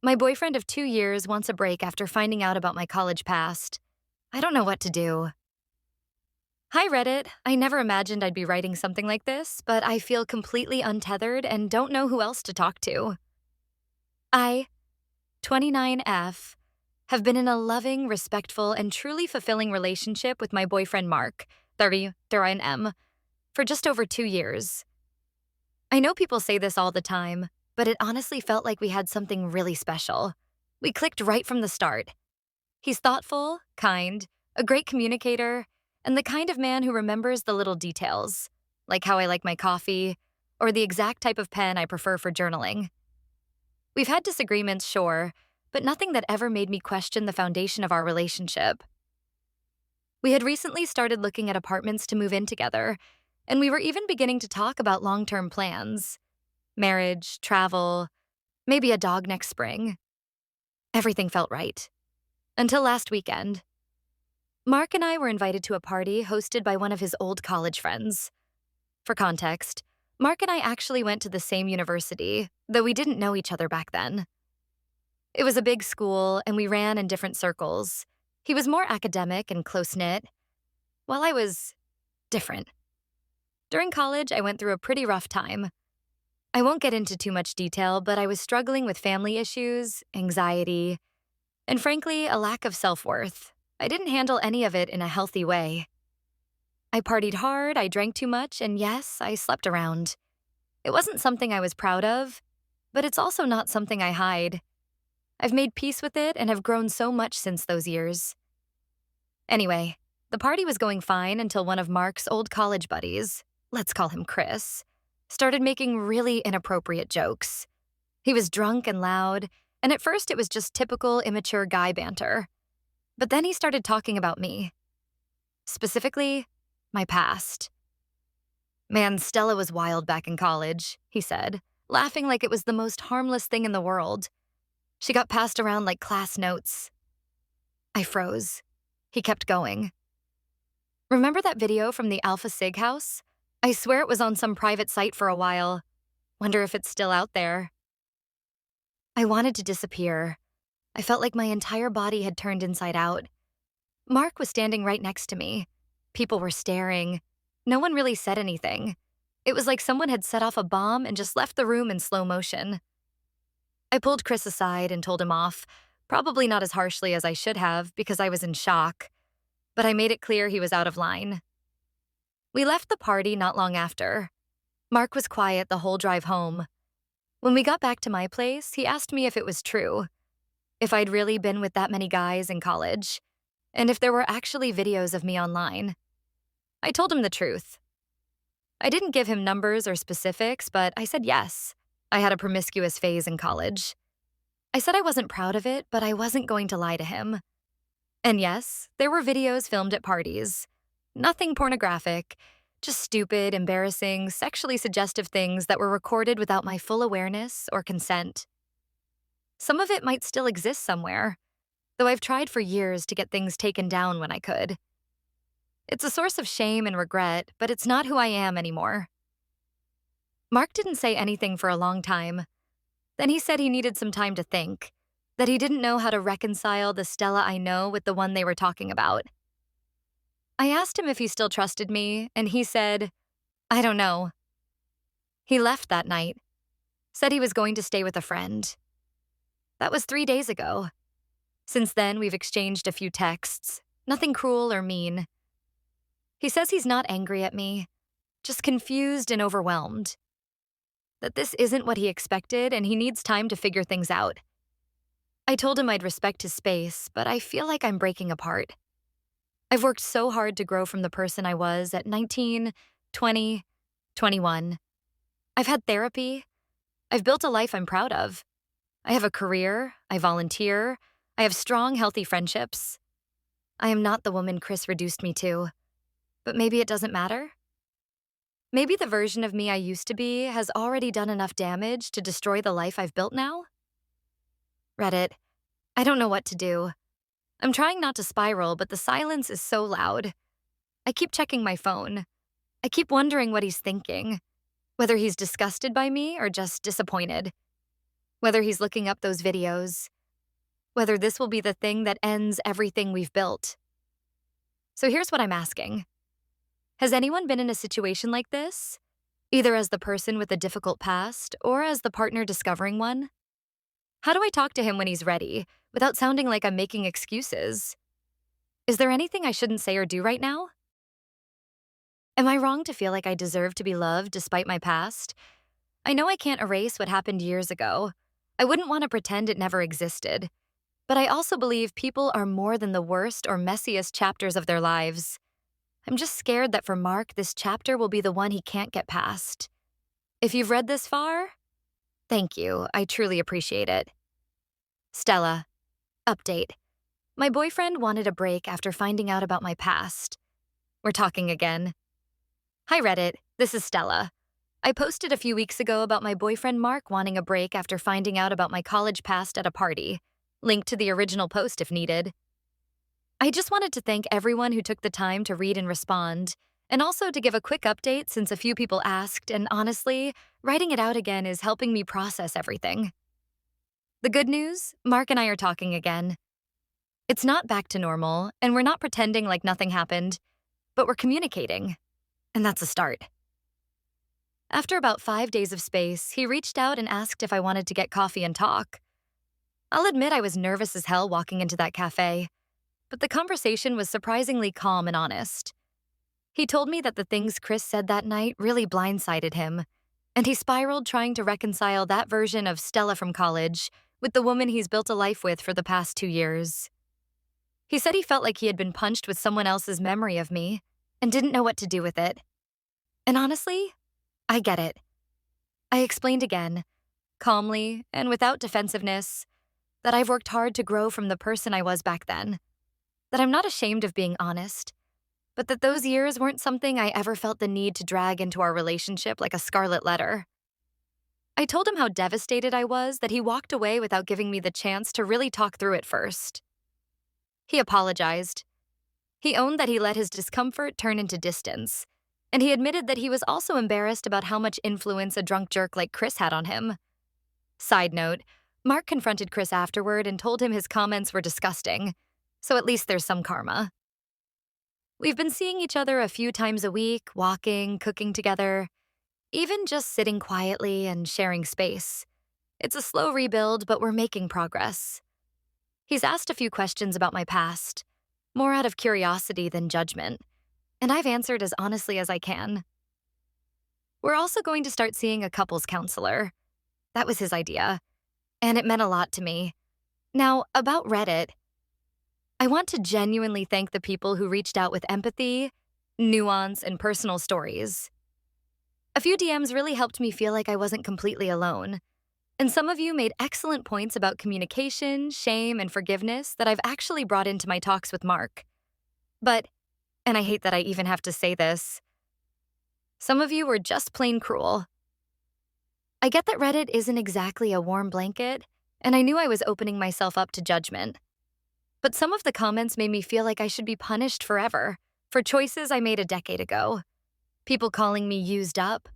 My boyfriend of 2 years wants a break after finding out about my college past. I don't know what to do. Hi, Reddit. I never imagined I'd be writing something like this, but I feel completely untethered and don't know who else to talk to. I, 29F, have been in a loving, respectful, and truly fulfilling relationship with my boyfriend Mark, 39M, for just over 2 years. I know people say this all the time, but it honestly felt like we had something really special. We clicked right from the start. He's thoughtful, kind, a great communicator, and the kind of man who remembers the little details, like how I like my coffee, or the exact type of pen I prefer for journaling. We've had disagreements, sure, but nothing that ever made me question the foundation of our relationship. We had recently started looking at apartments to move in together, and we were even beginning to talk about long-term plans. Marriage, travel, maybe a dog next spring. Everything felt right. Until last weekend. Mark and I were invited to a party hosted by one of his old college friends. For context, Mark and I actually went to the same university, though we didn't know each other back then. It was a big school, and we ran in different circles. He was more academic and close-knit, while I was different. During college, I went through a pretty rough time. I won't get into too much detail, but I was struggling with family issues, anxiety, and frankly, a lack of self-worth. I didn't handle any of it in a healthy way. I partied hard, I drank too much, and yes, I slept around. It wasn't something I was proud of, but it's also not something I hide. I've made peace with it and have grown so much since those years. Anyway, the party was going fine until one of Mark's old college buddies, let's call him Chris, started making really inappropriate jokes. He was drunk and loud, and at first it was just typical immature guy banter. But then he started talking about me. Specifically, my past. Man, Stella was wild back in college, he said, laughing like it was the most harmless thing in the world. She got passed around like class notes. I froze. He kept going. Remember that video from the Alpha Sig house? I swear it was on some private site for a while. Wonder if it's still out there. I wanted to disappear. I felt like my entire body had turned inside out. Mark was standing right next to me. People were staring. No one really said anything. It was like someone had set off a bomb and just left the room in slow motion. I pulled Chris aside and told him off, probably not as harshly as I should have because I was in shock, but I made it clear he was out of line. We left the party not long after. Mark was quiet the whole drive home. When we got back to my place, he asked me if it was true, if I'd really been with that many guys in college, and if there were actually videos of me online. I told him the truth. I didn't give him numbers or specifics, but I said yes. I had a promiscuous phase in college. I said I wasn't proud of it, but I wasn't going to lie to him. And yes, there were videos filmed at parties. Nothing pornographic, just stupid, embarrassing, sexually suggestive things that were recorded without my full awareness or consent. Some of it might still exist somewhere, though I've tried for years to get things taken down when I could. It's a source of shame and regret, but it's not who I am anymore. Mark didn't say anything for a long time. Then he said he needed some time to think, that he didn't know how to reconcile the Stella I know with the one they were talking about. I asked him if he still trusted me, and he said, I don't know. He left that night, said he was going to stay with a friend. That was 3 days ago. Since then, we've exchanged a few texts, nothing cruel or mean. He says he's not angry at me, just confused and overwhelmed. That this isn't what he expected and he needs time to figure things out. I told him I'd respect his space, but I feel like I'm breaking apart. I've worked so hard to grow from the person I was at 19, 20, 21. I've had therapy. I've built a life I'm proud of. I have a career, I volunteer, I have strong, healthy friendships. I am not the woman Chris reduced me to, but maybe it doesn't matter. Maybe the version of me I used to be has already done enough damage to destroy the life I've built now? Reddit, I don't know what to do. I'm trying not to spiral, but the silence is so loud. I keep checking my phone. I keep wondering what he's thinking, whether he's disgusted by me or just disappointed. whether he's looking up those videos, whether this will be the thing that ends everything we've built. So here's what I'm asking. Has anyone been in a situation like this? Either as the person with a difficult past or as the partner discovering one? How do I talk to him when he's ready, without sounding like I'm making excuses? Is there anything I shouldn't say or do right now? Am I wrong to feel like I deserve to be loved despite my past? I know I can't erase what happened years ago. I wouldn't want to pretend it never existed. But I also believe people are more than the worst or messiest chapters of their lives. I'm just scared that for Mark, this chapter will be the one he can't get past. If you've read this far, thank you. I truly appreciate it. Stella. Update. My boyfriend wanted a break after finding out about my past. We're talking again. Hi, Reddit. This is Stella. I posted a few weeks ago about my boyfriend Mark wanting a break after finding out about my college past at a party. Link to the original post if needed. I just wanted to thank everyone who took the time to read and respond, and also to give a quick update since a few people asked, and honestly, writing it out again is helping me process everything. The good news, Mark and I are talking again. It's not back to normal, and we're not pretending like nothing happened, but we're communicating, and that's a start. After about 5 days of space, he reached out and asked if I wanted to get coffee and talk. I'll admit I was nervous as hell walking into that cafe, but the conversation was surprisingly calm and honest. He told me that the things Chris said that night really blindsided him, and he spiraled trying to reconcile that version of Stella from college with the woman he's built a life with for the past 2 years. He said he felt like he had been punched with someone else's memory of me and didn't know what to do with it. And honestly, I get it. I explained again, calmly and without defensiveness, that I've worked hard to grow from the person I was back then, that I'm not ashamed of being honest, but that those years weren't something I ever felt the need to drag into our relationship like a scarlet letter. I told him how devastated I was that he walked away without giving me the chance to really talk through it first. He apologized. He owned that he let his discomfort turn into distance, and he admitted that he was also embarrassed about how much influence a drunk jerk like Chris had on him. Side note, Mark confronted Chris afterward and told him his comments were disgusting, so at least there's some karma. We've been seeing each other a few times a week, walking, cooking together, even just sitting quietly and sharing space. It's a slow rebuild, but we're making progress. He's asked a few questions about my past, more out of curiosity than judgment, and I've answered as honestly as I can. We're also going to start seeing a couples counselor. That was his idea, and it meant a lot to me. Now, about Reddit, I want to genuinely thank the people who reached out with empathy, nuance, and personal stories. A few DMs really helped me feel like I wasn't completely alone, and some of you made excellent points about communication, shame, and forgiveness that I've actually brought into my talks with Mark. But, and I hate that I even have to say this, some of you were just plain cruel. I get that Reddit isn't exactly a warm blanket, and I knew I was opening myself up to judgment. But some of the comments made me feel like I should be punished forever for choices I made a decade ago. People calling me used up,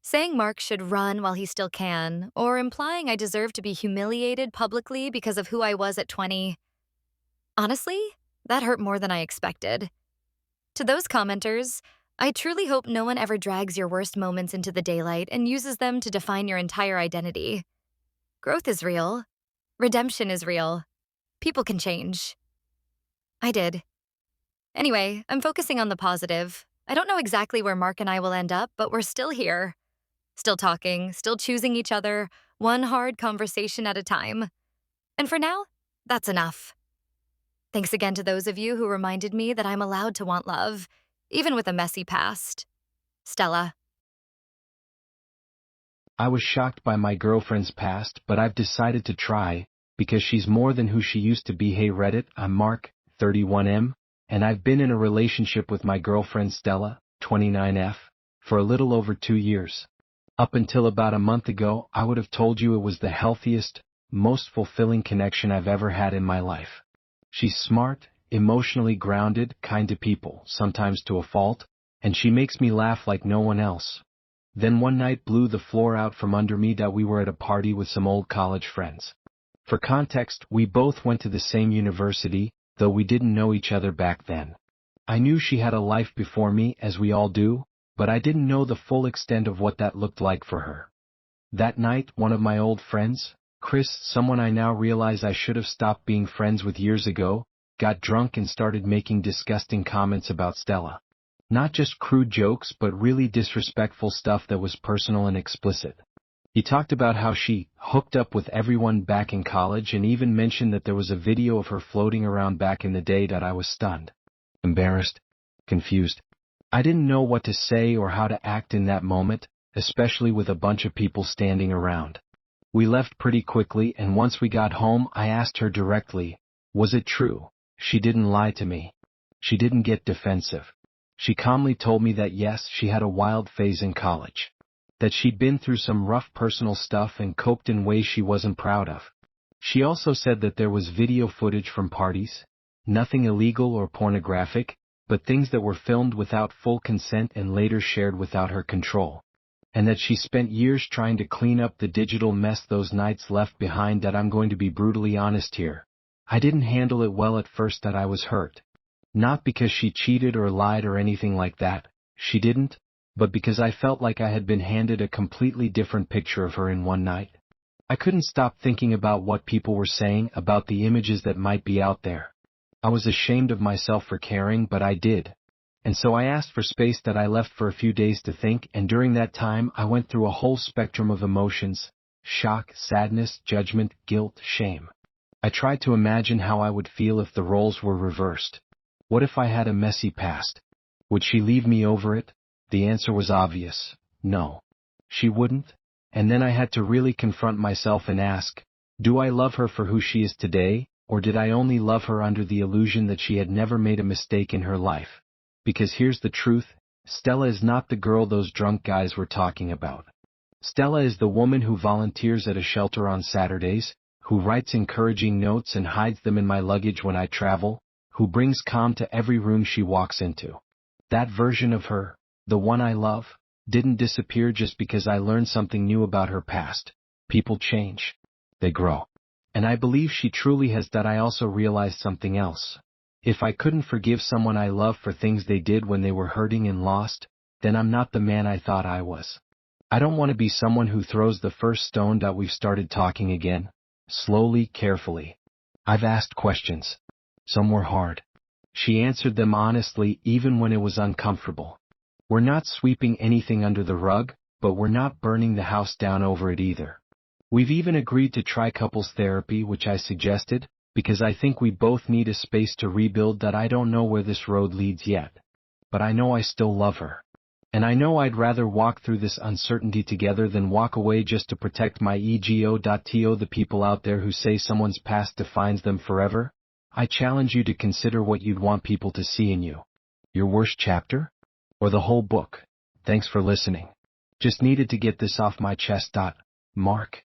saying Mark should run while he still can, or implying I deserve to be humiliated publicly because of who I was at 20. Honestly, that hurt more than I expected. To those commenters, I truly hope no one ever drags your worst moments into the daylight and uses them to define your entire identity. Growth is real. Redemption is real. People can change. I did. Anyway, I'm focusing on the positive. I don't know exactly where Mark and I will end up, but we're still here. Still talking, still choosing each other, one hard conversation at a time. And for now, that's enough. Thanks again to those of you who reminded me that I'm allowed to want love, even with a messy past. Stella. I was shocked by my girlfriend's past, but I've decided to try, because she's more than who she used to be. Hey Reddit, I'm Mark, 31M, and I've been in a relationship with my girlfriend Stella, 29F, for a little over 2 years. Up until about a month ago, I would have told you it was the healthiest, most fulfilling connection I've ever had in my life. She's smart, emotionally grounded, kind to people, sometimes to a fault, and she makes me laugh like no one else. Then one night blew the floor out from under me that we were at a party with some old college friends. For context, we both went to the same university, though we didn't know each other back then. I knew she had a life before me, as we all do, but I didn't know the full extent of what that looked like for her. That night, one of my old friends, Chris, someone I now realize I should have stopped being friends with years ago, got drunk and started making disgusting comments about Stella. Not just crude jokes but really disrespectful stuff that was personal and explicit. He talked about how she hooked up with everyone back in college and even mentioned that there was a video of her floating around back in the day. That I was stunned, embarrassed, confused. I didn't know what to say or how to act in that moment, especially with a bunch of people standing around. We left pretty quickly, and once we got home I asked her directly, was it true? She didn't lie to me. She didn't get defensive. She calmly told me that yes, she had a wild phase in college. That she'd been through some rough personal stuff and coped in ways she wasn't proud of. She also said that there was video footage from parties, nothing illegal or pornographic, but things that were filmed without full consent and later shared without her control. And that she spent years trying to clean up the digital mess those nights left behind. That I'm going to be brutally honest here. I didn't handle it well at first. That I was hurt. Not because she cheated or lied or anything like that, she didn't, but because I felt like I had been handed a completely different picture of her in one night. I couldn't stop thinking about what people were saying, about the images that might be out there. I was ashamed of myself for caring, but I did. And so I asked for space. That I left for a few days to think, and during that time I went through a whole spectrum of emotions: shock, sadness, judgment, guilt, shame. I tried to imagine how I would feel if the roles were reversed. What if I had a messy past? Would she leave me over it? The answer was obvious. No. She wouldn't. And then I had to really confront myself and ask, do I love her for who she is today, or did I only love her under the illusion that she had never made a mistake in her life? Because here's the truth, Stella is not the girl those drunk guys were talking about. Stella is the woman who volunteers at a shelter on Saturdays, who writes encouraging notes and hides them in my luggage when I travel, who brings calm to every room she walks into. That version of her, the one I love, didn't disappear just because I learned something new about her past. People change. They grow. And I believe she truly has. That I also realized something else. If I couldn't forgive someone I love for things they did when they were hurting and lost, then I'm not the man I thought I was. I don't want to be someone who throws the first stone. That we've started talking again. Slowly, carefully. I've asked questions. Some were hard. She answered them honestly, even when it was uncomfortable. We're not sweeping anything under the rug, but we're not burning the house down over it either. We've even agreed to try couples therapy, which I suggested, because I think we both need a space to rebuild. That I don't know where this road leads yet. But I know I still love her. And I know I'd rather walk through this uncertainty together than walk away just to protect my ego. The people out there who say someone's past defines them forever, I challenge you to consider what you'd want people to see in you. Your worst chapter? Or the whole book? Thanks for listening. Just needed to get this off my chest. Mark.